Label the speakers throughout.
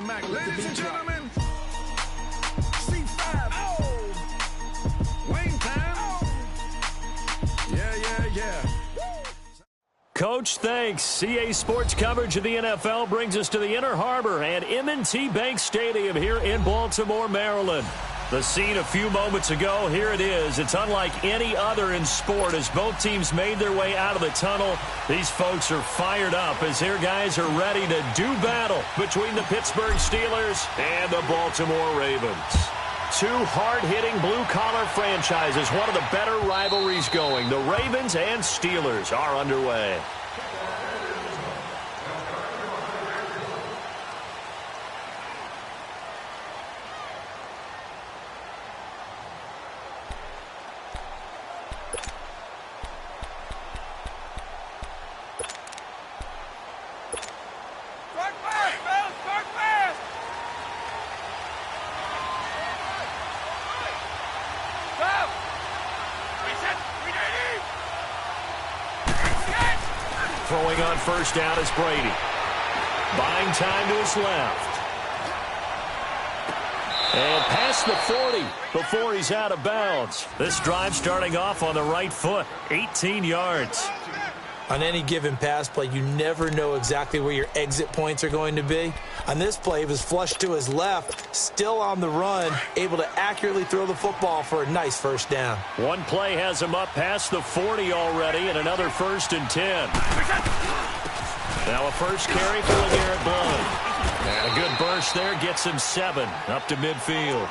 Speaker 1: Ladies and gentlemen, C5. Wing time. Yeah.
Speaker 2: Coach, thanks. CA Sports coverage of the NFL brings us to the Inner Harbor and M&T Bank Stadium here in Baltimore, Maryland. The scene a few moments ago, here it is. It's unlike any other in sport as both teams made their way out of the tunnel. These folks are fired up as their guys are ready to do battle between the Pittsburgh Steelers and the Baltimore Ravens. Two hard-hitting blue-collar franchises, one of the better rivalries going. The Ravens and Steelers are underway. Throwing on first down is Brady. Buying time to his left. And past the 40 before he's out of bounds. This drive starting off on the right foot. 18 yards.
Speaker 3: On any given pass play, you never know exactly where your exit points are going to be. On this play, he was flushed to his left, still on the run, able to accurately throw the football for a nice first down.
Speaker 2: One play has him up past the 40 already, and another 1st and 10. Now a first carry for LeGarrette Blount. And a good burst there gets him 7 up to midfield.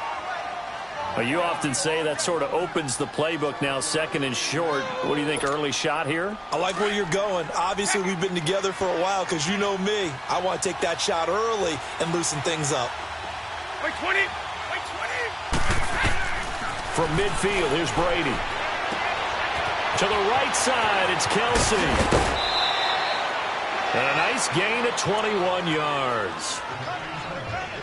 Speaker 2: Well, you often say that sort of opens the playbook now, 2nd and short. What do you think, early shot here?
Speaker 3: I like where you're going. Obviously, we've been together for a while because you know me. I want to take that shot early and loosen things up.
Speaker 1: Wait 20.
Speaker 2: From midfield, here's Brady. To the right side, it's Kelsey. And a nice gain at 21 yards.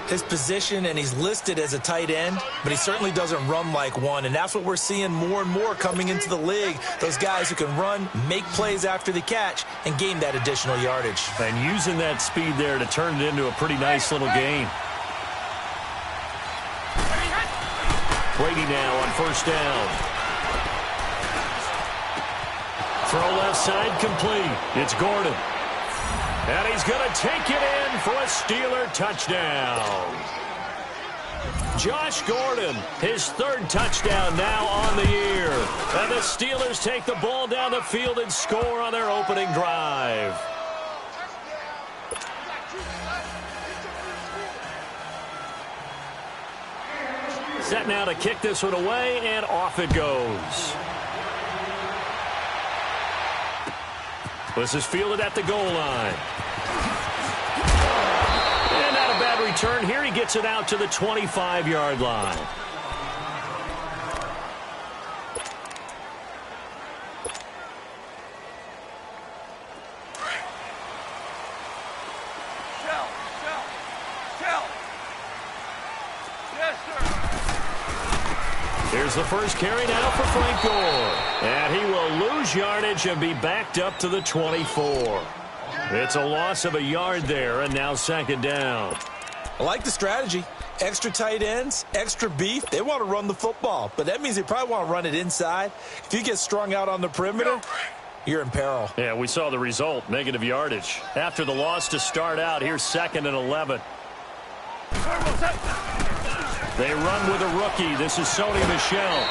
Speaker 3: His position, and he's listed as a tight end, but he certainly doesn't run like one, and that's what we're seeing more and more coming into the league. Those guys who can run, make plays after the catch, and gain that additional yardage.
Speaker 2: And using that speed there to turn it into a pretty nice little gain. Brady now on first down. Throw left side complete. It's Gordon. And he's going to take it in for a Steeler touchdown. Josh Gordon, his 3rd touchdown now on the year. And the Steelers take the ball down the field and score on their opening drive. Set now to kick this one away, and off it goes. This is fielded at the goal line. And not a bad return here. He gets it out to the 25-yard line. Here's the first carry now for Frank Gore. And he will lose yardage and be backed up to the 24. It's a loss of a yard there, and now 2nd down.
Speaker 3: I like the strategy. Extra tight ends, extra beef. They want to run the football, but that means they probably want to run it inside. If you get strung out on the perimeter, you're in peril.
Speaker 2: Yeah, we saw the result, negative yardage. After the loss to start out, here's 2nd and 11. They run with a rookie. This is Sony Michel.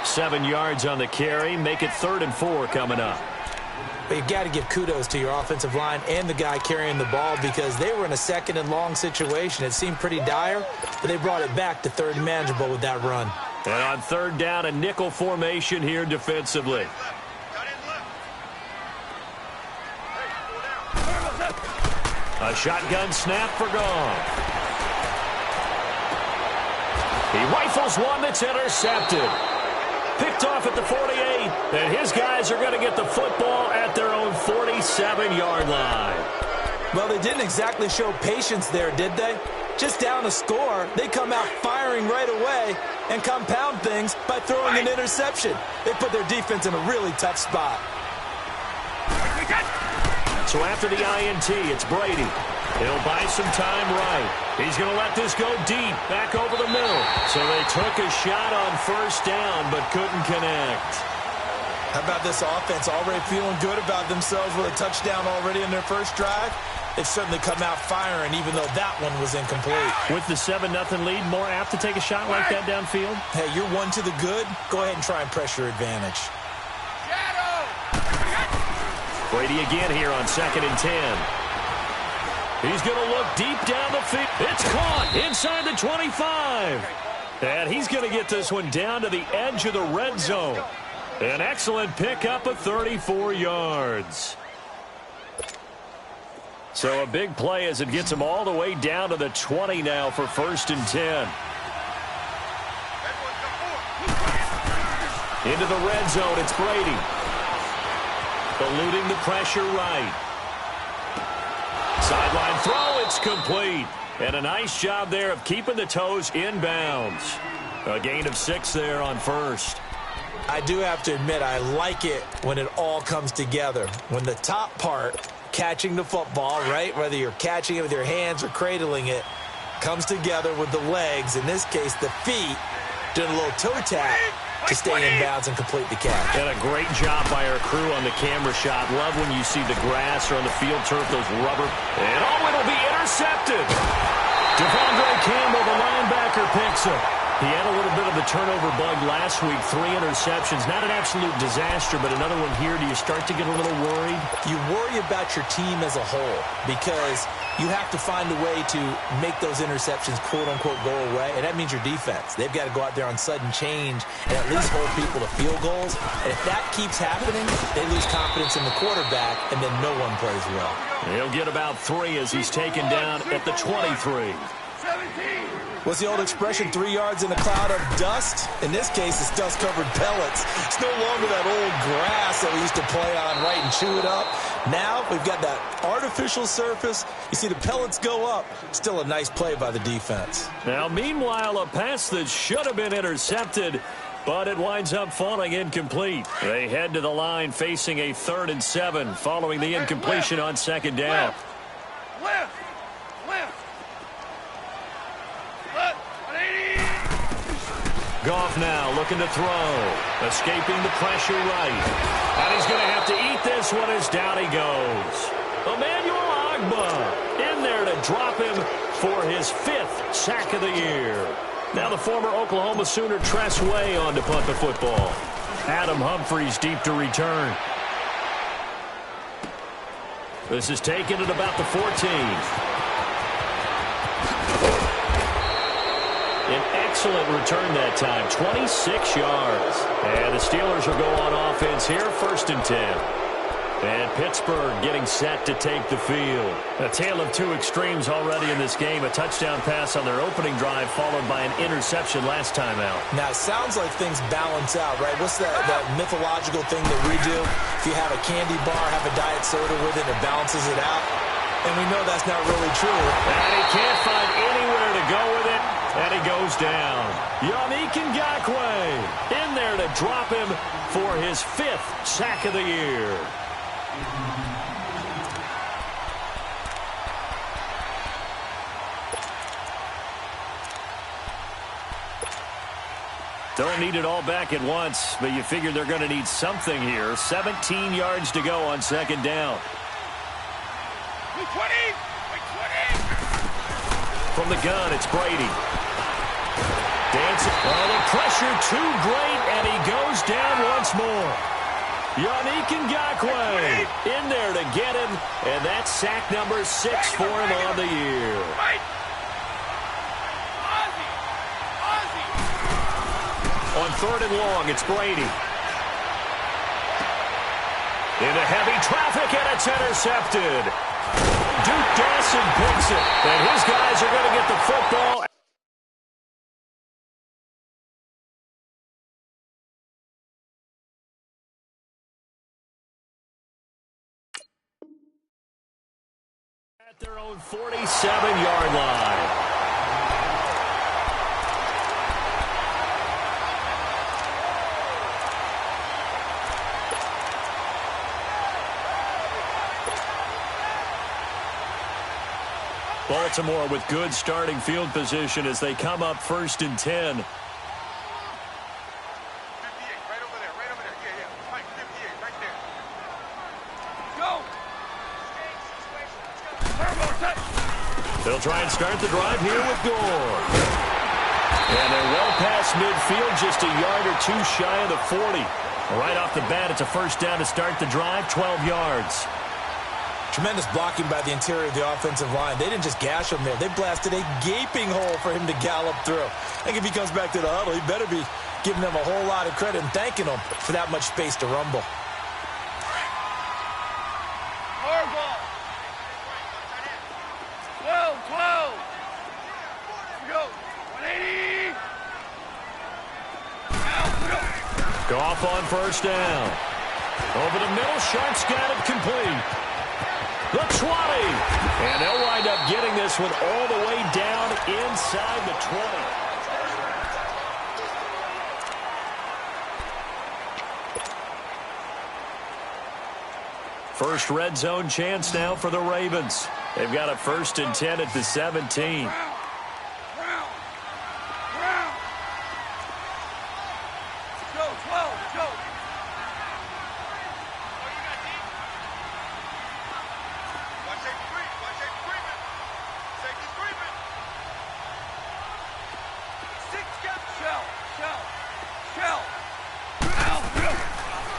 Speaker 2: 7 yards on the carry. Make it 3rd and 4 coming up.
Speaker 3: But you've got to give kudos to your offensive line and the guy carrying the ball because they were in a 2nd and long situation. It seemed pretty dire, but they brought it back to 3rd and manageable with that run.
Speaker 2: And on 3rd down, a nickel formation here defensively. A shotgun snap for Goff. He rifles one that's intercepted. Picked off at the 48, and his guys are going to get the football at their own 47-yard line.
Speaker 3: Well, they didn't exactly show patience there, did they? Just down a score, they come out firing right away and compound things by throwing an interception. They put their defense in a really tough spot.
Speaker 2: So after the INT, it's Brady. He'll buy some time right. He's going to let this go deep, back over the middle. So they took a shot on first down, but couldn't connect.
Speaker 3: How about this offense already feeling good about themselves with a touchdown already in their first drive? They've certainly come out firing, even though that one was incomplete.
Speaker 2: With the 7-0 lead, more apt to take a shot like that downfield?
Speaker 3: Hey, you're one to the good. Go ahead and try and press your advantage.
Speaker 2: Brady again here on 2nd and 10. He's going to look deep down the field. It's caught inside the 25. And he's going to get this one down to the edge of the red zone. An excellent pickup of 34 yards. So a big play as it gets him all the way down to the 20 now for 1st and 10. Into the red zone, it's Brady. Eluding the pressure right. Sideline throw, it's complete. And a nice job there of keeping the toes inbounds. A gain of 6 there on first.
Speaker 3: I do have to admit, I like it when it all comes together. When the top part, catching the football, right, whether you're catching it with your hands or cradling it, comes together with the legs, in this case the feet, doing a little toe tap to stay in bounds and complete the catch.
Speaker 2: And a great job by our crew on the camera shot. Love when you see the grass or on the field turf, those rubber. And oh, it'll be intercepted. Devondre Campbell, the linebacker, picks it. He had a little bit of the turnover bug last week, 3 interceptions. Not an absolute disaster, but another one here. Do you start to get a little worried?
Speaker 3: You worry about your team as a whole because you have to find a way to make those interceptions, quote-unquote, go away, and that means your defense. They've got to go out there on sudden change and at least hold people to field goals. And if that keeps happening, they lose confidence in the quarterback, and then no one plays well.
Speaker 2: He'll get about 3 as he's taken down at the 23.
Speaker 3: What's the old expression, 3 yards in a cloud of dust? In this case, it's dust-covered pellets. It's no longer that old grass that we used to play on, right, and chew it up. Now we've got that artificial surface. You see the pellets go up. Still a nice play by the defense.
Speaker 2: Now, meanwhile, a pass that should have been intercepted, but it winds up falling incomplete. They head to the line facing a 3rd and 7 following the incompletion on 2nd down.
Speaker 1: Left.
Speaker 2: Goff now looking to throw. Escaping the pressure right. And he's going to have to eat this one as down he goes. Emmanuel Ogbah in there to drop him for his 5th sack of the year. Now the former Oklahoma Sooner Tress Way on to punt the football. Adam Humphries deep to return. This is taken at about the 14. An excellent return that time, 26 yards. And the Steelers will go on offense here, 1st and 10. And Pittsburgh getting set to take the field. A tale of 2 extremes already in this game. A touchdown pass on their opening drive followed by an interception last time out.
Speaker 3: Now, it sounds like things balance out, right? What's that mythological thing that we do? If you have a candy bar, have a diet soda with it, it balances it out. And we know that's not really true.
Speaker 2: And he can't find anywhere to go with it. And he goes down. Yannick Ngakoue in there to drop him for his 5th sack of the year. Don't need it all back at once, but you figure they're going to need something here. 17 yards to go on 2nd down.
Speaker 1: 20.
Speaker 2: From the gun, it's Brady. Dancing. Oh, the pressure too great, and he goes down once more. Yannick Ngakoue in there to get him, and that's sack number 6 for him on the year. On 3rd and long, it's Brady. Into heavy traffic, and it's intercepted. Duke Dawson picks it, and his guys are going to get the football. At their own 47-yard line. Baltimore with good starting field position as they come up 1st and 10.
Speaker 1: Right over there. Yeah. Right, 58, right there. Go!
Speaker 2: They'll try and start the drive here with Gore. And they're well past midfield, just a yard or two shy of the 40. Right off the bat, it's a first down to start the drive, 12 yards.
Speaker 3: Tremendous blocking by the interior of the offensive line. They didn't just gash him there. They blasted a gaping hole for him to gallop through. I think if he comes back to the huddle, he better be giving them a whole lot of credit and thanking them for that much space to rumble.
Speaker 1: Hard ball. 12. Go. 180.
Speaker 2: Goff on first down. Over the middle, Sharp's got it complete. The 20. And they'll wind up getting this one all the way down inside the 20. First red zone chance now for the Ravens. They've got a 1st and 10 at the 17.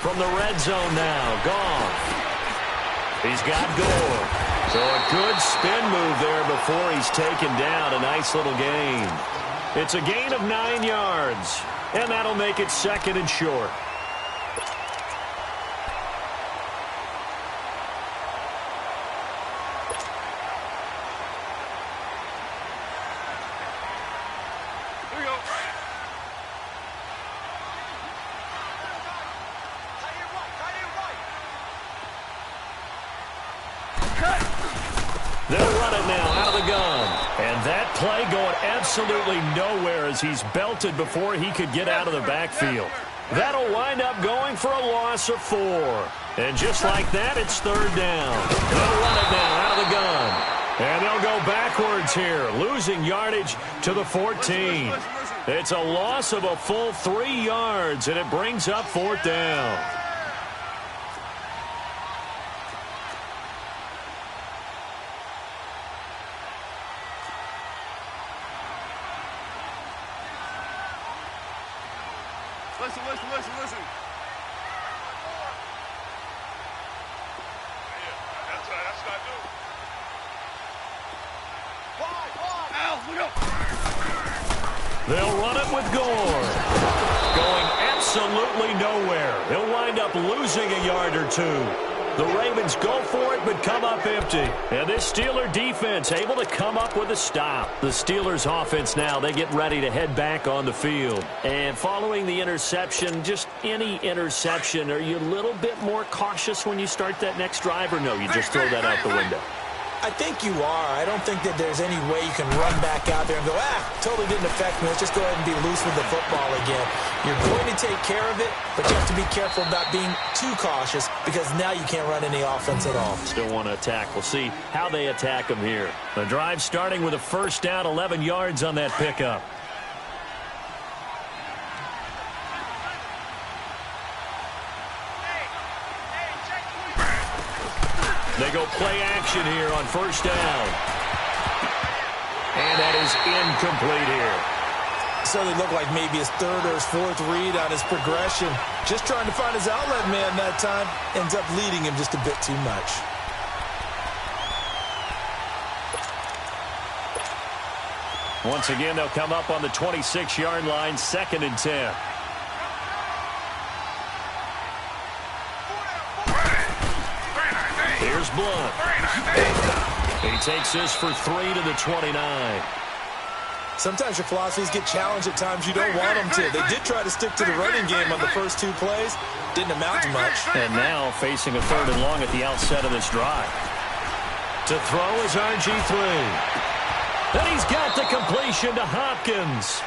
Speaker 2: From the red zone now, Goff. He's got Gore. So a good spin move there before he's taken down. A nice little gain. It's a gain of 9 yards. And that'll make it 2nd and short.
Speaker 1: Here we go.
Speaker 2: They'll run it now out of the gun. And that play going absolutely nowhere as he's belted before he could get out of the backfield. That'll wind up going for a loss of 4. And just like that, it's 3rd down. They'll run it now out of the gun. And they'll go backwards here, losing yardage to the 14. It's a loss of a full 3 yards, and it brings up 4th down.
Speaker 1: Listen. That's right. That's what I do.
Speaker 2: They'll run it with Gore. Going absolutely nowhere. He'll wind up losing a yard or 2. The Ravens go for it, but come up empty. And this Steeler defense able to come up with a stop. The Steelers offense now, they get ready to head back on the field. And following the interception, just any interception, are you a little bit more cautious when you start that next drive, or no, you just throw that out the window?
Speaker 3: I think you are. I don't think that there's any way you can run back out there and go, totally didn't affect me. Let's just go ahead and be loose with the football again. You're going to take care of it, but you have to be careful about being too cautious because now you can't run any offense at all.
Speaker 2: Still want to attack. We'll see how they attack them here. The drive starting with a first down, 11 yards on that pickup. They go play action here on first down. And that is incomplete here.
Speaker 3: So they look like maybe his 3rd or his 4th read on his progression. Just trying to find his outlet man that time. Ends up leading him just a bit too much.
Speaker 2: Once again, they'll come up on the 26-yard line, 2nd and 10. Here's Blunt. He takes this for 3 to the 29.
Speaker 3: Sometimes your philosophies get challenged at times you don't want them to. They did try to stick to the running game on the first 2 plays. Didn't amount to much.
Speaker 2: And now facing a 3rd and long at the outset of this drive. To throw is RG3. And he's got the completion to Hopkins.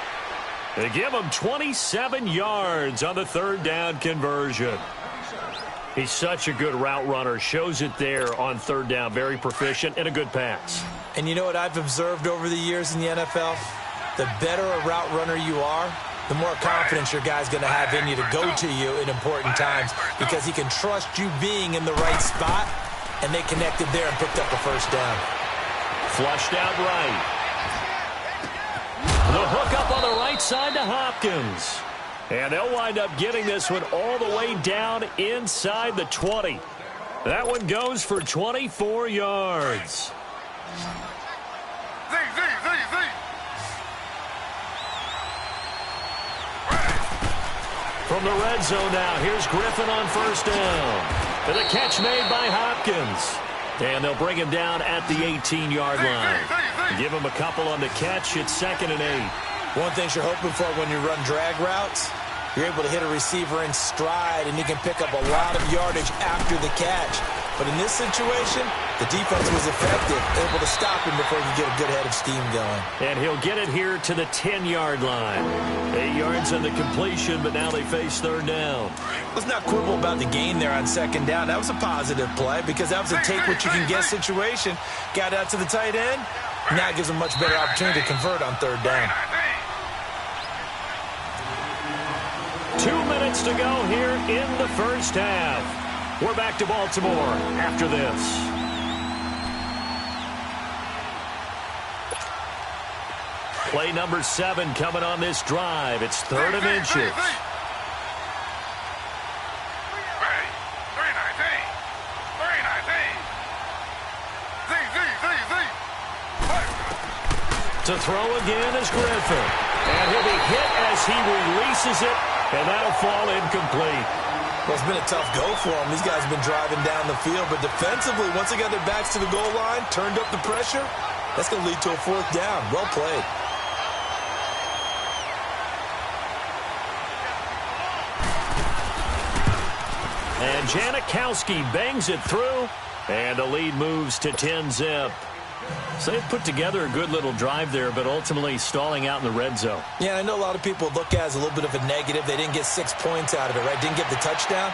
Speaker 2: They give him 27 yards on the 3rd down conversion. He's such a good route runner. Shows it there on 3rd down. Very proficient and a good pass.
Speaker 3: And you know what I've observed over the years in the NFL? The better a route runner you are, the more confidence your guy's going to have in you to go to you in important times because he can trust you being in the right spot, and they connected there and picked up a first down.
Speaker 2: Flushed out right. The hook up on the right side to Hopkins. And they'll wind up getting this one all the way down inside the 20. That one goes for 24 yards. From the red zone now, here's Griffin on first down. And the catch made by Hopkins. And they'll bring him down at the 18-yard line. Give him a couple on the catch. It's 2nd and 8.
Speaker 3: One thing you're hoping for when you run drag routes, you're able to hit a receiver in stride, and you can pick up a lot of yardage after the catch. But in this situation, the defense was effective, able to stop him before he could get a good head of steam going.
Speaker 2: And he'll get it here to the 10-yard line. 8 yards on the completion, but now they face 3rd down.
Speaker 3: Let's not quibble about the gain there on 2nd down. That was a positive play because that was a take-what-you-can-get situation. Got out to the tight end. Now it gives him a much better opportunity to convert on 3rd down.
Speaker 2: 2 minutes to go here in the first half. We're back to Baltimore after this. Play number 7 coming on this drive. It's 3rd and inches. To throw again is Griffin. And he'll be hit as he releases it, and that'll fall incomplete.
Speaker 3: Well, it's been a tough go for them. These guys have been driving down the field, but defensively, once they got their backs to the goal line, turned up the pressure, that's going to lead to a 4th down. Well played.
Speaker 2: And Janikowski bangs it through, and the lead moves to 10-zip. So they've put together a good little drive there, but ultimately stalling out in the red zone.
Speaker 3: Yeah, I know a lot of people look at it as a little bit of a negative. They didn't get 6 points out of it, right? Didn't get the touchdown.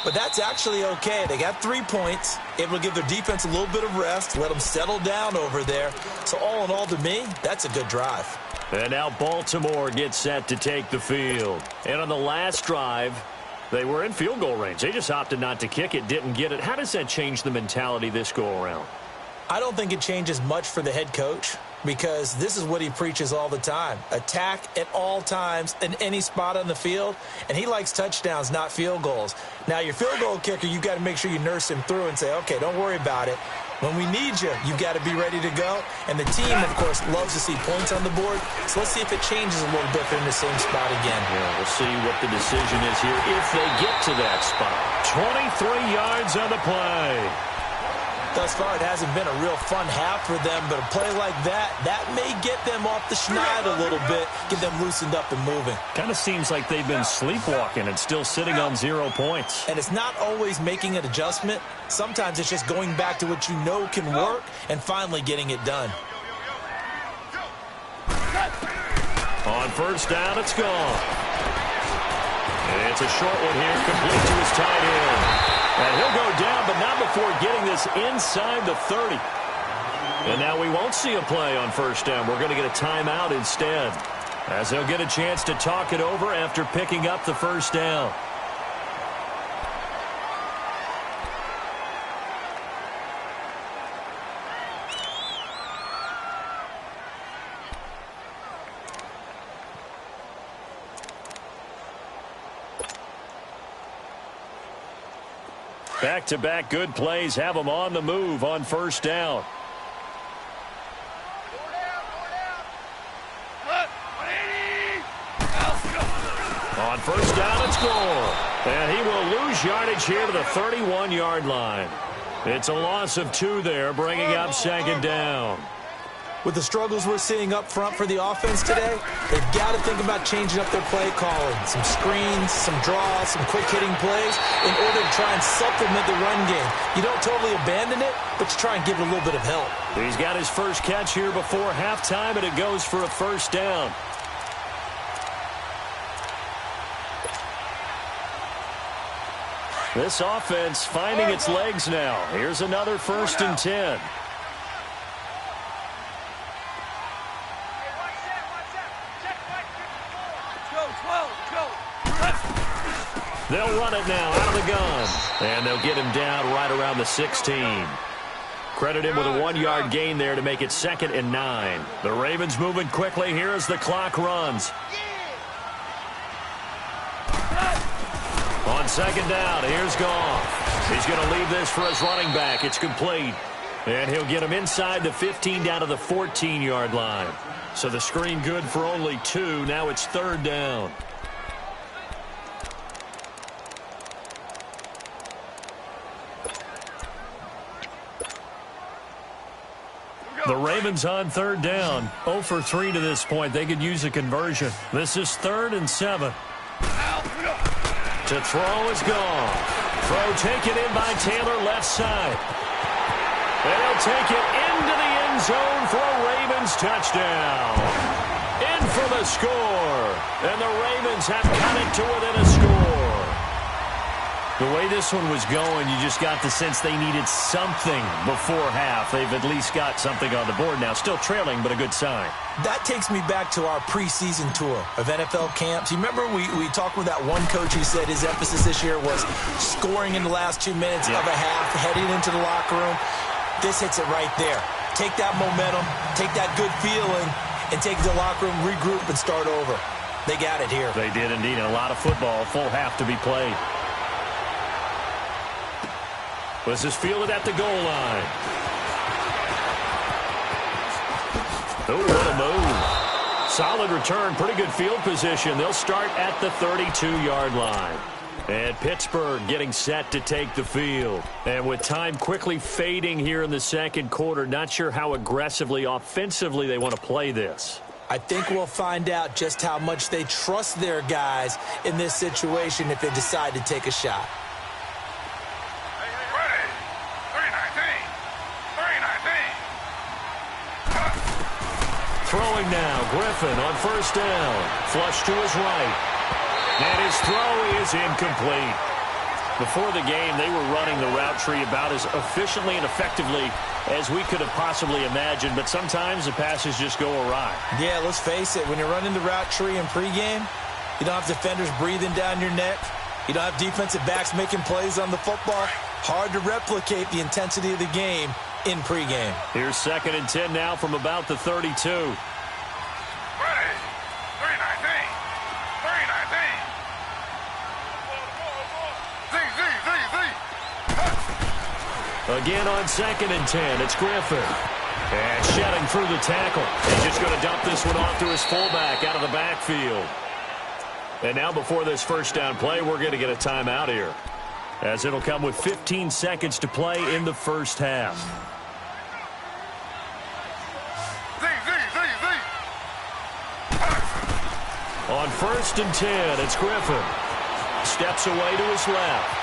Speaker 3: But that's actually okay. They got 3 points, able to give their defense a little bit of rest, let them settle down over there. So all in all, to me, that's a good drive.
Speaker 2: And now Baltimore gets set to take the field. And on the last drive, they were in field goal range. They just opted not to kick it, didn't get it. How does that change the mentality this go-around?
Speaker 3: I don't think it changes much for the head coach because this is what he preaches all the time. Attack at all times in any spot on the field, and he likes touchdowns, not field goals. Now, your field goal kicker, you've got to make sure you nurse him through and say, okay, don't worry about it. When we need you, you've got to be ready to go. And the team, of course, loves to see points on the board. So let's see if it changes a little bit if they're in the same spot again.
Speaker 2: Yeah, we'll see what the decision is here if they get to that spot. 23 yards on the play.
Speaker 3: Thus far, it hasn't been a real fun half for them, but a play like that may get them off the schneid a little bit, get them loosened up and moving.
Speaker 2: Kind of seems like they've been sleepwalking and still sitting on 0 points.
Speaker 3: And it's not always making an adjustment. Sometimes it's just going back to what you know can work and finally getting it done.
Speaker 2: On first down, it's gone. And it's a short one here, complete to his tight end. And he'll go down, but not before getting this inside the 30. And now we won't see a play on first down. We're going to get a timeout instead, as they'll get a chance to talk it over after picking up the first down. Back-to-back good plays have them on the move on first down. On first down, it's Gore. And he will lose yardage here to the 31-yard line. It's a loss of 2 there, bringing up 2nd down.
Speaker 3: With the struggles we're seeing up front for the offense today, they've got to think about changing up their play calling. Some screens, some draws, some quick-hitting plays in order to try and supplement the run game. You don't totally abandon it, but you try and give it a little bit of help.
Speaker 2: He's got his first catch here before halftime, and it goes for a first down. This offense finding its legs now. Here's another 1st and 10. They'll run it now out of the gun. And they'll get him down right around the 16. Credit him with a 1-yard gain there to make it 2nd and 9. The Ravens moving quickly here as the clock runs. On 2nd down, here's Goff. He's going to leave this for his running back. It's complete. And he'll get him inside the 15 down to the 14-yard line. So the screen good for only 2. Now it's 3rd down. The Ravens on 3rd down. 0 for 3 to this point. They could use a conversion. This is 3rd and 7. To throw is Goff. Throw taken in by Taylor left side. And he'll take it into the end zone for a Ravens touchdown. In for the score. And the Ravens have cut it to within a score. The way this one was going, you just got the sense they needed something before half. They've at least got something on the board now. Still trailing, but a good sign.
Speaker 3: That takes me back to our preseason tour of NFL camps. You remember we talked with that one coach who said his emphasis this year was scoring in the last 2 minutes of a half, heading into the locker room. This hits it right there. Take that momentum, take that good feeling, and take it to the locker room, regroup, and start over. They got it here.
Speaker 2: They did indeed. A lot of football, full half to be played. This is fielded at the goal line. Oh, what a move. Solid return, pretty good field position. They'll start at the 32-yard line. And Pittsburgh getting set to take the field. And with time quickly fading here in the 2nd quarter, not sure how aggressively, offensively they want to play this.
Speaker 3: I think we'll find out just how much they trust their guys in this situation if they decide to take a shot.
Speaker 2: Throwing now, Griffin on 1st down. Flush to his right. And his throw is incomplete. Before the game, they were running the route tree about as efficiently and effectively as we could have possibly imagined, but sometimes the passes just go awry.
Speaker 3: Yeah, let's face it, when you're running the route tree in pregame, you don't have defenders breathing down your neck. You don't have defensive backs making plays on the football. Hard to replicate the intensity of the game in pregame.
Speaker 2: Here's 2nd and 10 now from about the 32. Again on 2nd and 10, it's Griffin. And shedding through the tackle. He's just going to dump this one off to his fullback out of the backfield. And now before this 1st down play, we're going to get a timeout here, as it'll come with 15 seconds to play in the 1st half. On 1st and 10, it's Griffin. Steps away to his left.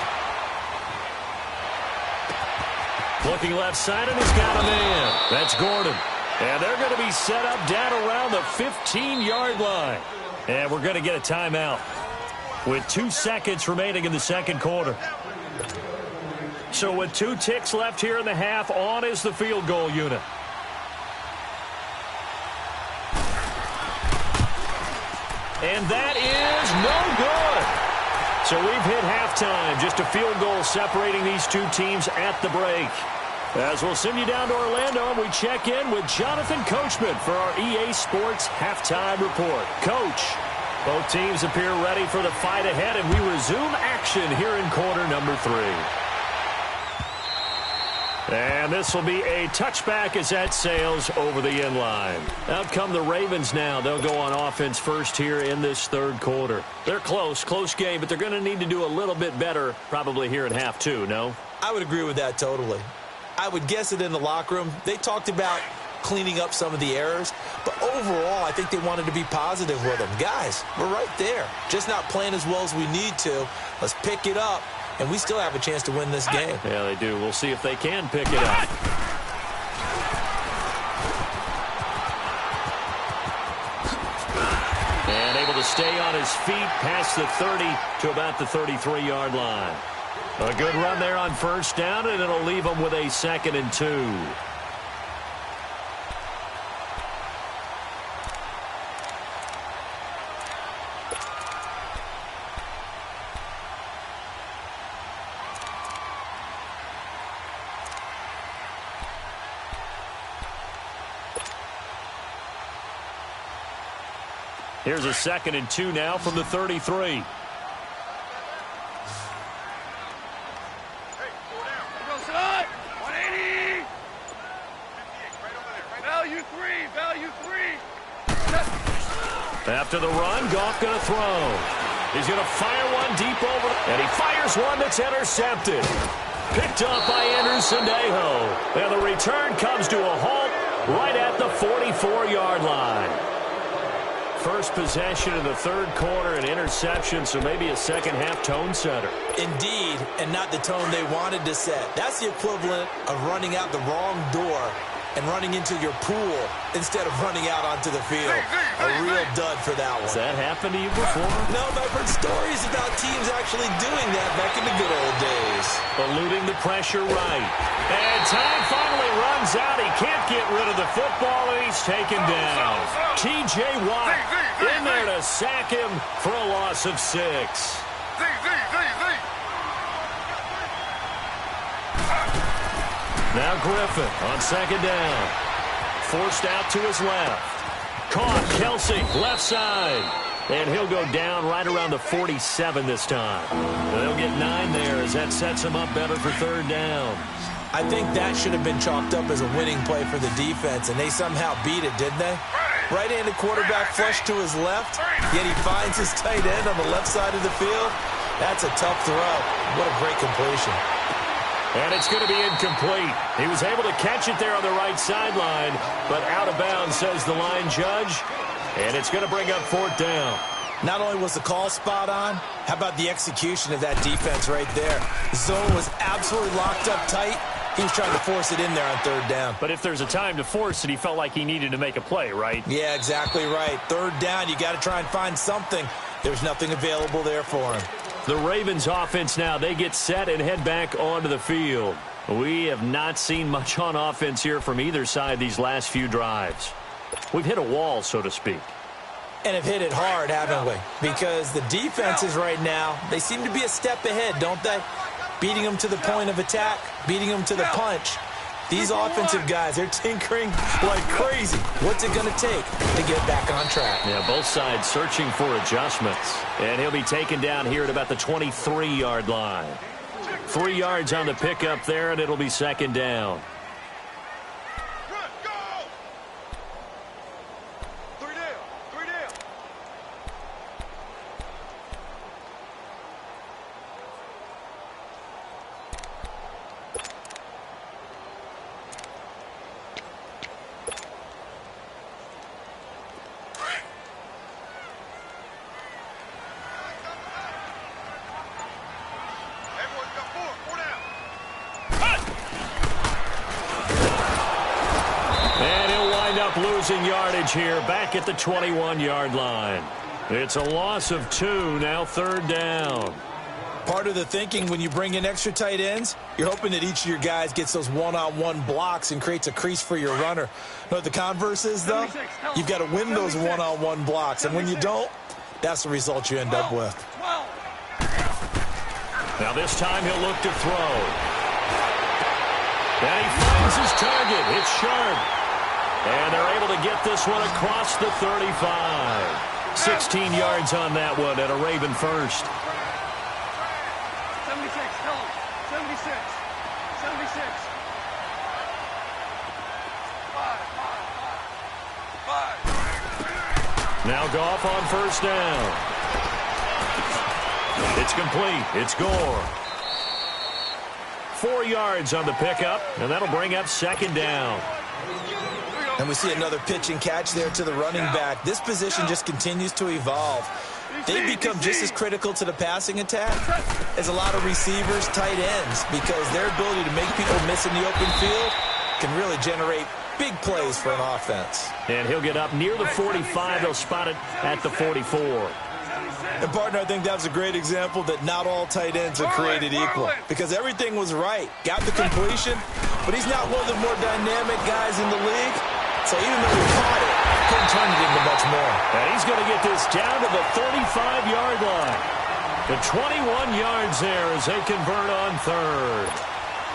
Speaker 2: Looking left side, and he's got a man. That's Gordon. And they're going to be set up down around the 15-yard line. And we're going to get a timeout with 2 seconds remaining in the 2nd quarter. So with 2 ticks left here in the half, on is the field goal unit. And that is no good. So we've hit halftime. Just a field goal separating these 2 teams at the break. As we'll send you down to Orlando, and we check in with Jonathan Coachman for our EA Sports Halftime Report. Coach, both teams appear ready for the fight ahead, and we resume action here in quarter number 3. And this will be a touchback as that sails over the end line. Out come the Ravens now. They'll go on offense first here in this 3rd quarter. They're close game, but they're going to need to do a little bit better probably here in half 2, no?
Speaker 3: I would agree with that totally. I would guess it in the locker room. They talked about cleaning up some of the errors, but overall, I think they wanted to be positive with them. Guys, we're right there. Just not playing as well as we need to. Let's pick it up, and we still have a chance to win this game.
Speaker 2: Yeah, they do. We'll see if they can pick it up. And able to stay on his feet past the 30 to about the 33-yard line. A good run there on 1st down, and it'll leave them with a 2nd and 2. Here's a 2nd and 2 now from the 33. After the run, Goff going to throw. He's going to fire one deep over, and he fires one that's intercepted. Picked up by Anderson-Dejo. And the return comes to a halt right at the 44-yard line. First possession in the third quarter, an interception, so maybe a second-half tone setter.
Speaker 3: Indeed, and not the tone they wanted to set. That's the equivalent of running out the wrong door and running into your pool instead of running out onto the field. A real dud for that one.
Speaker 2: Has that happened to you before?
Speaker 3: No, but I've heard stories about teams actually doing that back in the good old days.
Speaker 2: Eluding the pressure right. And time finally runs out. He can't get rid of the football, and he's taken down. T.J. Watt in there to sack him for a loss of 6. Now Griffin on 2nd down. Forced out to his left. Caught Kelsey, left side. And he'll go down right around the 47 this time. They'll get 9 there as that sets him up better for 3rd down.
Speaker 3: I think that should have been chalked up as a winning play for the defense, and they somehow beat it, didn't they? Right-handed quarterback flush to his left, yet he finds his tight end on the left side of the field. That's a tough throw. What a great completion.
Speaker 2: And it's going to be incomplete. He was able to catch it there on the right sideline, but out of bounds, says the line judge. And it's going to bring up 4th down.
Speaker 3: Not only was the call spot on, how about the execution of that defense right there? The zone was absolutely locked up tight. He was trying to force it in there on 3rd down.
Speaker 2: But if there's a time to force it, he felt like he needed to make a play, right?
Speaker 3: Yeah, exactly right. 3rd down, you got to try and find something. There's nothing available there for him.
Speaker 2: The Ravens offense now, they get set and head back onto the field. We have not seen much on offense here from either side these last few drives. We've hit a wall, so to speak.
Speaker 3: And have hit it hard, haven't we? Because the defenses right now, they seem to be a step ahead, don't they? Beating them to the point of attack, beating them to the punch. These offensive guys, they're tinkering like crazy. What's it going to take to get back on track?
Speaker 2: Yeah, both sides searching for adjustments. And he'll be taken down here at about the 23-yard line. 3 yards on the pickup there, and it'll be 2nd down. Losing yardage here back at the 21-yard line. It's a loss of 2, now 3rd down.
Speaker 3: Part of the thinking when you bring in extra tight ends, you're hoping that each of your guys gets those one-on-one blocks and creates a crease for your runner. You know what the converse is, though? You've got to win those one-on-one blocks, and when you don't, that's the result you end up with.
Speaker 2: Now this time he'll look to throw. And he finds his target. It's Sharp. And they're able to get this one across the 35. 16 yards on that one and a Raven first.
Speaker 1: 76, tell him. 76. 76. 5.
Speaker 2: Now Goff on 1st down. It's complete. It's Gore. 4 yards on the pickup, and that'll bring up 2nd down.
Speaker 3: And we see another pitch and catch there to the running back. This position just continues to evolve. They become just as critical to the passing attack as a lot of receivers, tight ends, because their ability to make people miss in the open field can really generate big plays for an offense.
Speaker 2: And he'll get up near the 45. They'll spot it at the 44.
Speaker 3: And, partner, I think that was a great example that not all tight ends are created equal, because everything was right. Got the completion, but he's not one of the more dynamic guys in the league. So even though he caught it, couldn't turn it into much more.
Speaker 2: And he's going to get this down to the 35-yard line. The 21 yards there as they convert on 3rd.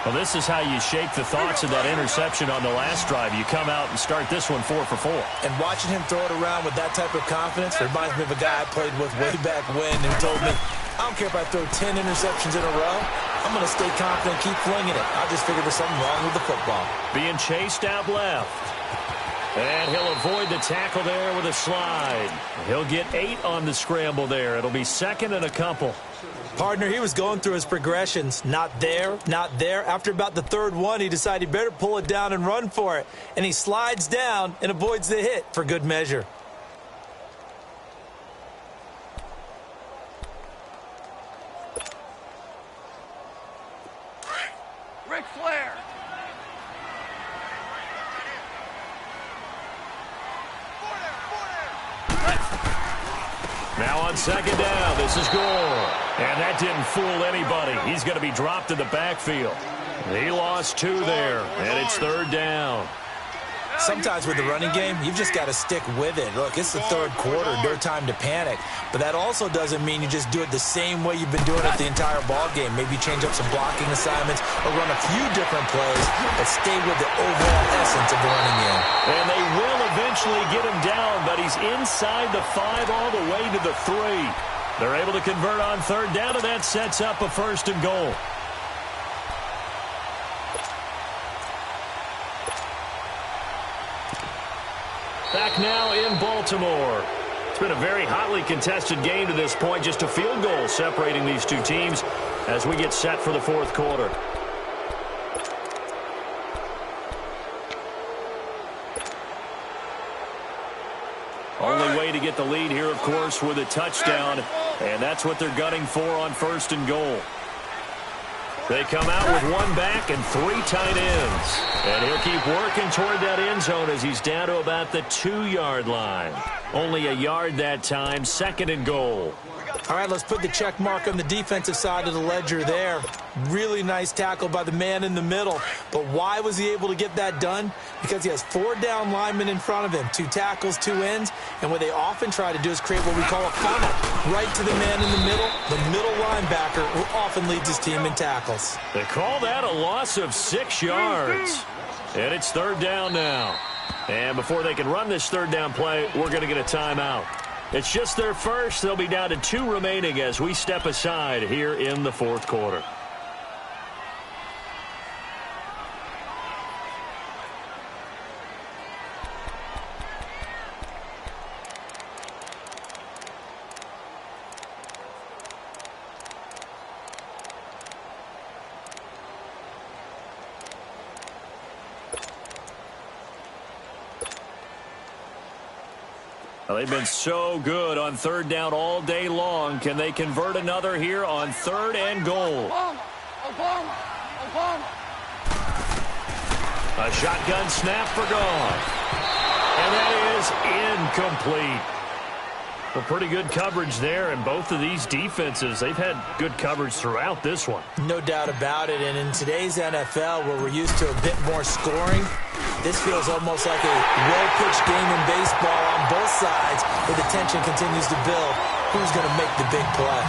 Speaker 2: Well, this is how you shake the thoughts of that interception on the last drive. You come out and start this one 4 for 4.
Speaker 3: And watching him throw it around with that type of confidence reminds me of a guy I played with way back when who told me, I don't care if I throw 10 interceptions in a row. I'm going to stay confident, keep flinging it. I just figured there's something wrong with the football.
Speaker 2: Being chased out left. And he'll avoid the tackle there with a slide. He'll get 8 on the scramble there. It'll be second and a couple.
Speaker 3: Partner, he was going through his progressions. Not there, not there. After about the third one, he decided he better pull it down and run for it. And he slides down and avoids the hit for good measure.
Speaker 1: Ric Flair.
Speaker 2: Now on second down, this is Gore. And that didn't fool anybody. He's going to be dropped in the backfield. He lost 2 there, and it's third down.
Speaker 3: Sometimes with the running game, you've just got to stick with it. Look, it's the third quarter, no time to panic. But that also doesn't mean you just do it the same way you've been doing it the entire ball game. Maybe change up some blocking assignments or run a few different plays, but stay with the overall essence of the running game.
Speaker 2: And they will eventually get him down, but he's inside the 5 all the way to the 3. They're able to convert on third down, and that sets up a first and goal. Back now in Baltimore. It's been a very hotly contested game to this point. Just a field goal separating these two teams as we get set for the fourth quarter. Only way to get the lead here, of course, with a touchdown. And that's what they're gunning for on first and goal. They come out with 1 back and 3 tight ends. And he'll keep working toward that end zone as he's down to about the 2-yard line. Only a yard that time, second and goal.
Speaker 3: All right, let's put the check mark on the defensive side of the ledger there. Really nice tackle by the man in the middle. But why was he able to get that done? Because he has 4 down linemen in front of him, 2 tackles, 2 ends. And what they often try to do is create what we call a funnel. Right to the man in the middle linebacker, who often leads his team in tackles.
Speaker 2: They call that a loss of 6 yards. And it's third down now. And before they can run this third down play, we're going to get a timeout. It's just their first. They'll be down to 2 remaining as we step aside here in the fourth quarter. Well, they've been so good on third down all day long. Can they convert another here on third and goal?
Speaker 1: Oklahoma.
Speaker 2: A shotgun snap for Goff. And that is incomplete. Well, pretty good coverage there, and both of these defenses, they've had good coverage throughout this one.
Speaker 3: No doubt about it, and in today's NFL, where we're used to a bit more scoring, this feels almost like a well-pitched game in baseball on both sides, where the tension continues to build. Who's going to make the big play?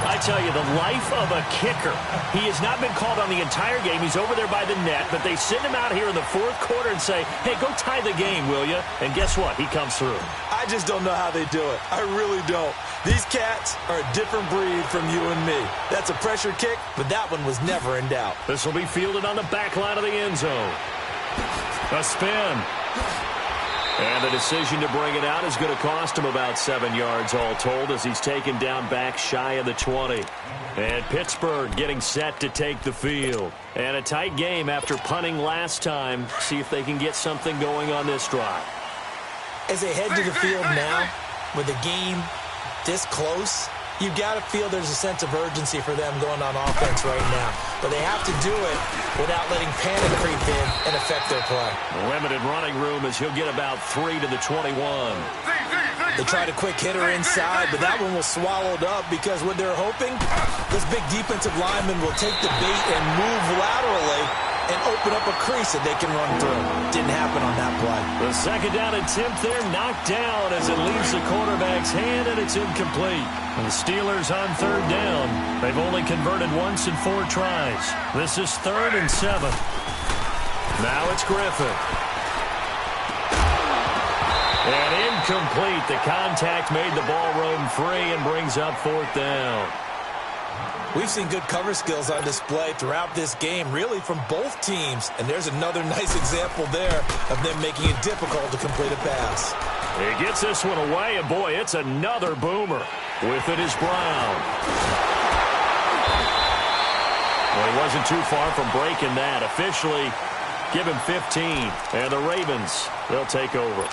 Speaker 2: I tell you, the life of a kicker. He has not been called on the entire game. He's over there by the net, but they send him out here in the fourth quarter and say, hey, go tie the game, will you? And guess what? He comes through.
Speaker 3: I just don't know how they do it. I really don't. These cats are a different breed from you and me. That's a pressure kick, but that one was never in doubt.
Speaker 2: This will be fielded on the back line of the end zone. A spin. And the decision to bring it out is going to cost him about 7 yards all told as he's taken down back shy of the 20. And Pittsburgh getting set to take the field. And a tight game after punting last time. See if they can get something going on this drive.
Speaker 3: As they head to the field now, with the game this close, you got to feel there's a sense of urgency for them going on offense right now. But they have to do it without letting panic creep in and affect their play.
Speaker 2: Limited running room as he'll get about 3 to the 21.
Speaker 3: They tried a quick hitter inside, but that one was swallowed up because what they're hoping, this big defensive lineman will take the bait and move laterally and open up a crease that they can run through. Didn't happen on that play.
Speaker 2: The second down attempt there knocked down as it leaves the quarterback's hand, and it's incomplete. The Steelers on third down. They've only converted once in 4 tries. This is 3rd and 7. Now it's Griffin. And incomplete. The contact made the ball roam free and brings up 4th down.
Speaker 3: We've seen good cover skills on display throughout this game, really from both teams. And there's another nice example there of them making it difficult to complete a pass.
Speaker 2: He gets this one away, and boy, it's another boomer. With it is Brown. Well, he wasn't too far from breaking that. Officially, give him 15. And the Ravens, they'll take over.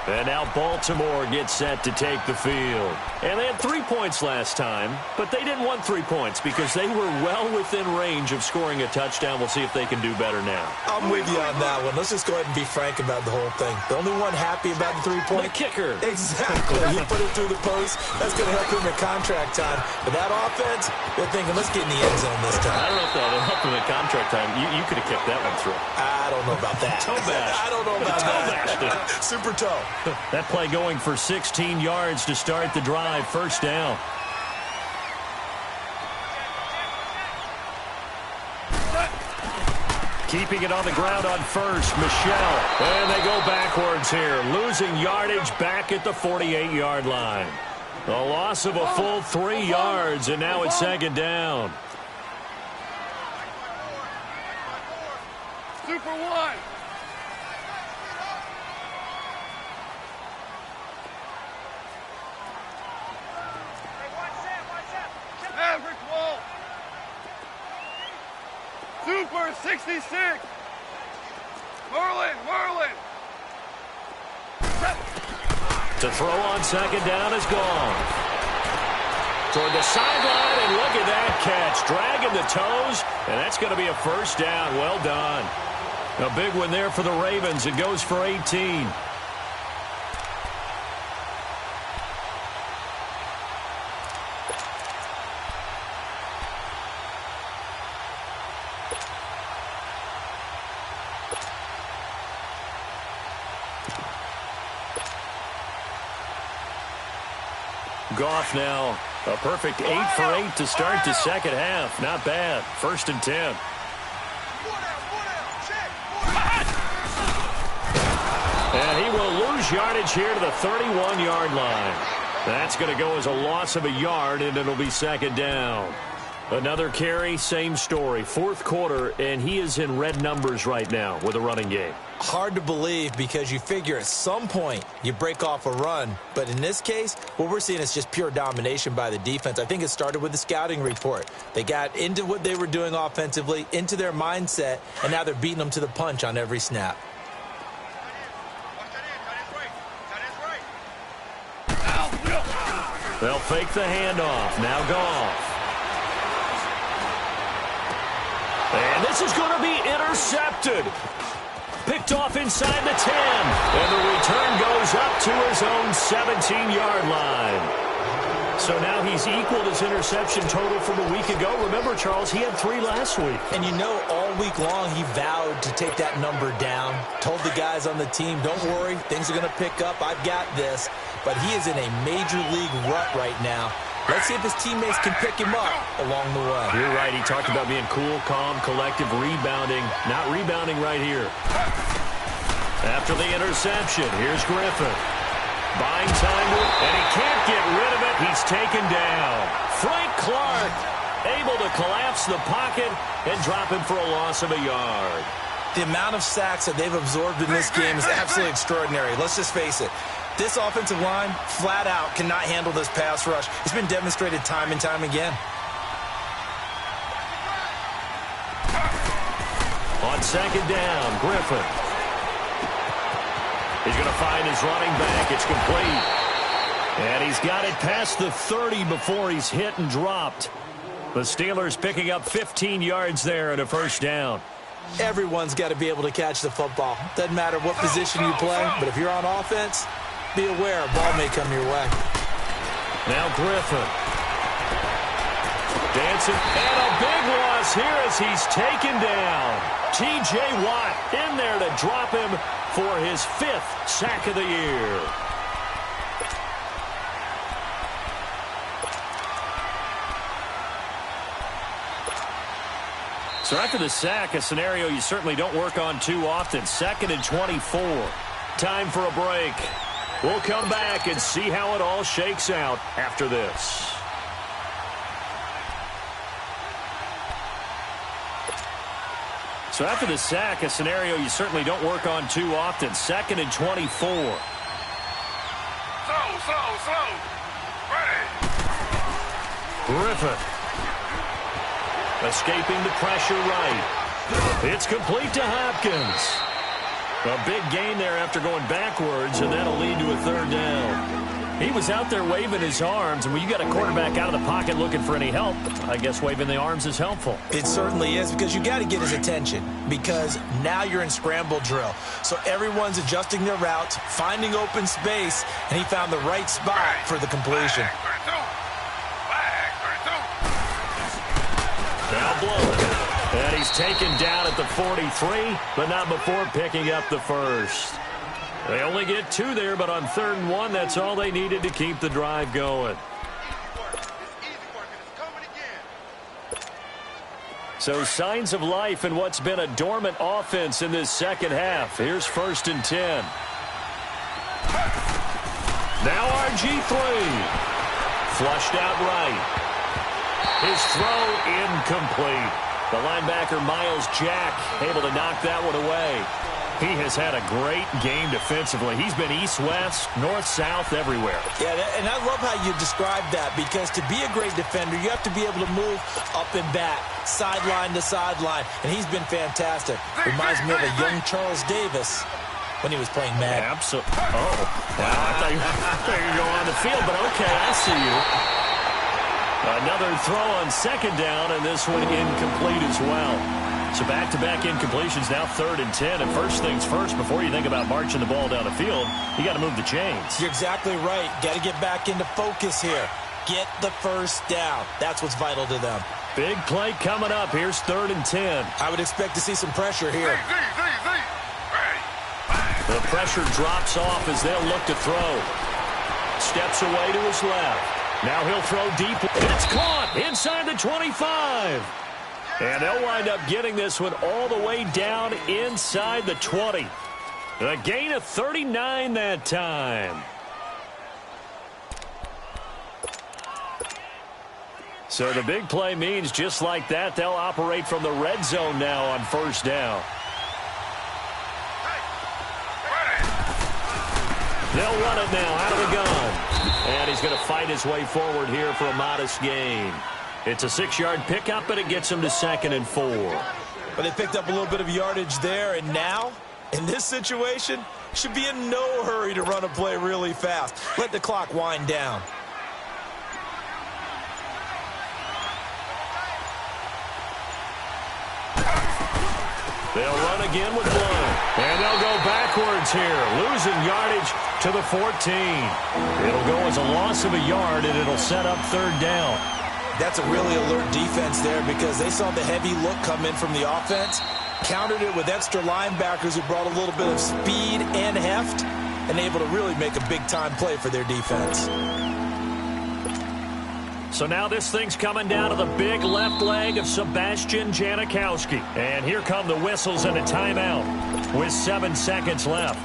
Speaker 2: And now Baltimore gets set to take the field. And they had 3 points last time, but they didn't want 3 points because they were well within range of scoring a touchdown. We'll see if they can do better now.
Speaker 3: I'm with you on that one. Let's just go ahead and be frank about the whole thing. The only one happy about the 3-point.
Speaker 2: The kicker.
Speaker 3: Exactly. You put it through the post. That's going to help him in contract time. But that offense, they're thinking, let's get in the end zone this time.
Speaker 2: I don't know if that helped him in contract time. You could have kicked that one through.
Speaker 3: I don't know about that.
Speaker 2: Toe bash.
Speaker 3: I don't know about that. Super toe.
Speaker 2: That play going for 16 yards to start the drive. First down. Keeping it on the ground on first, Michelle. And they go backwards here, losing yardage back at the 48-yard line. A loss of a full 3 yards, and now it's second down.
Speaker 1: Super 1. Maverick wall. Super 66. Merlin.
Speaker 2: To throw on second down is gone. Toward the sideline, and look at that catch. Dragging the toes, and that's going to be a first down. Well done. A big one there for the Ravens. It goes for 18. Goff now a perfect 8 for 8 to start the second half. Not bad. 1st and 10. And he will lose yardage here to the 31-yard line. That's going to go as a loss of a yard, and it'll be second down. Another carry, same story. 4th quarter, and he is in red numbers right now with a running game.
Speaker 3: Hard to believe because you figure at some point you break off a run. But in this case, what we're seeing is just pure domination by the defense. I think it started with the scouting report. They got into what they were doing offensively, into their mindset, and now they're beating them to the punch on every snap.
Speaker 2: They'll fake the handoff. Now Goff. And this is going to be intercepted. Picked off inside the 10. And the return goes up to his own 17-yard line. So now he's equaled his interception total from a week ago. Remember, Charles, he had 3 last week.
Speaker 3: And you know, all week long he vowed to take that number down. Told the guys on the team, don't worry, things are going to pick up. I've got this. But he is in a major league rut right now. Let's see if his teammates can pick him up along the way.
Speaker 2: You're right. He talked about being cool, calm, collective, rebounding. Not rebounding right here. After the interception, here's Griffin. Buying time, and he can't get rid of it. He's taken down. Frank Clark able to collapse the pocket and drop him for a loss of a yard.
Speaker 3: The amount of sacks that they've absorbed in this game is absolutely extraordinary. Let's just face it. This offensive line, flat out, cannot handle this pass rush. It's been demonstrated time and time again.
Speaker 2: On second down, Griffin. He's going to find his running back. It's complete. And he's got it past the 30 before he's hit and dropped. The Steelers picking up 15 yards there and a first down.
Speaker 3: Everyone's got to be able to catch the football. Doesn't matter what position you play, but if you're on offense, be aware a ball may come your way.
Speaker 2: Now Griffin. Dancing, and a big loss here as he's taken down. T.J. Watt in there to drop him for his 5th sack of the year. So after the sack, a scenario you certainly don't work on too often. 2nd and 24. Time for a break. We'll come back and see how it all shakes out after this. So after the sack, a scenario you certainly don't work on too often. 2nd and 24.
Speaker 1: Slow. Ready.
Speaker 2: Griffin. Escaping the pressure right. It's complete to Hopkins. A big gain there after going backwards, and that'll lead to a 3rd down. He was out there waving his arms, and when you got a quarterback out of the pocket looking for any help, I guess waving the arms is helpful.
Speaker 3: It certainly is, because you got to get his attention, because now you're in scramble drill. So everyone's adjusting their routes, finding open space, and he found the right spot for the completion.
Speaker 2: Now blown. And he's taken down at the 43, but not before picking up the 1st. They only get 2 there, but on 3rd and 1, that's all they needed to keep the drive going. So signs of life in what's been a dormant offense in this second half. Here's 1st and 10. Now RG3. Flushed out right. His throw incomplete. The linebacker, Miles Jack, able to knock that one away. He has had a great game defensively. He's been east-west, north-south, everywhere. Yeah,
Speaker 3: and I love how you describe that, because to be a great defender, you have to be able to move up and back, sideline to sideline, and he's been fantastic. Reminds me of a young Charles Davis when he was playing Madden.
Speaker 2: Absolutely. Oh, wow, I thought you were going on the field, but okay, I see you. Another throw on 2nd down, and this one incomplete as well. So back-to-back incompletions, now 3rd and 10. And first things first, before you think about marching the ball down the field, you got to move the chains.
Speaker 3: You're exactly right. Got to get back into focus here. Get the 1st down. That's what's vital to them.
Speaker 2: Big play coming up. Here's 3rd and 10.
Speaker 3: I would expect to see some pressure here.
Speaker 2: The pressure drops off as they'll look to throw. Steps away to his left. Now he'll throw deep. It's caught inside the 25. And they'll wind up getting this one all the way down inside the 20. A gain of 39 that time. So the big play means just like that, they'll operate from the red zone now on 1st down. They'll run it now out of the gun. And he's going to fight his way forward here for a modest gain. It's a 6-yard pickup, but it gets him to 2nd and 4.
Speaker 3: But they picked up a little bit of yardage there, and now, in this situation, should be in no hurry to run a play really fast. Let the clock wind down.
Speaker 2: They'll run again with Blount. And they'll go backwards here, losing yardage to the 14. It'll go as a loss of a yard, and it'll set up 3rd down.
Speaker 3: That's a really alert defense there, because they saw the heavy look come in from the offense, countered it with extra linebackers who brought a little bit of speed and heft, and able to really make a big-time play for their defense.
Speaker 2: So now this thing's coming down to the big left leg of Sebastian Janikowski. And here come the whistles and a timeout with 7 seconds left.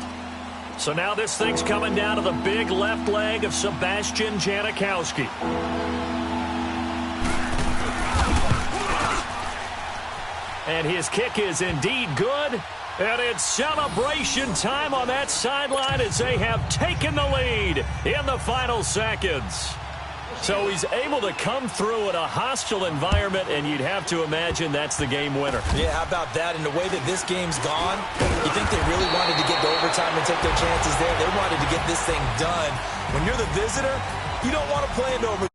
Speaker 2: So now this thing's coming down to the big left leg of Sebastian Janikowski. And his kick is indeed good. And it's celebration time on that sideline as they have taken the lead in the final seconds. So he's able to come through in a hostile environment, and you'd have to imagine that's the game winner.
Speaker 3: Yeah, how about that? And the way that this game's gone, you think they really wanted to get to overtime and take their chances there? They wanted to get this thing done. When you're the visitor, you don't want to play into overtime.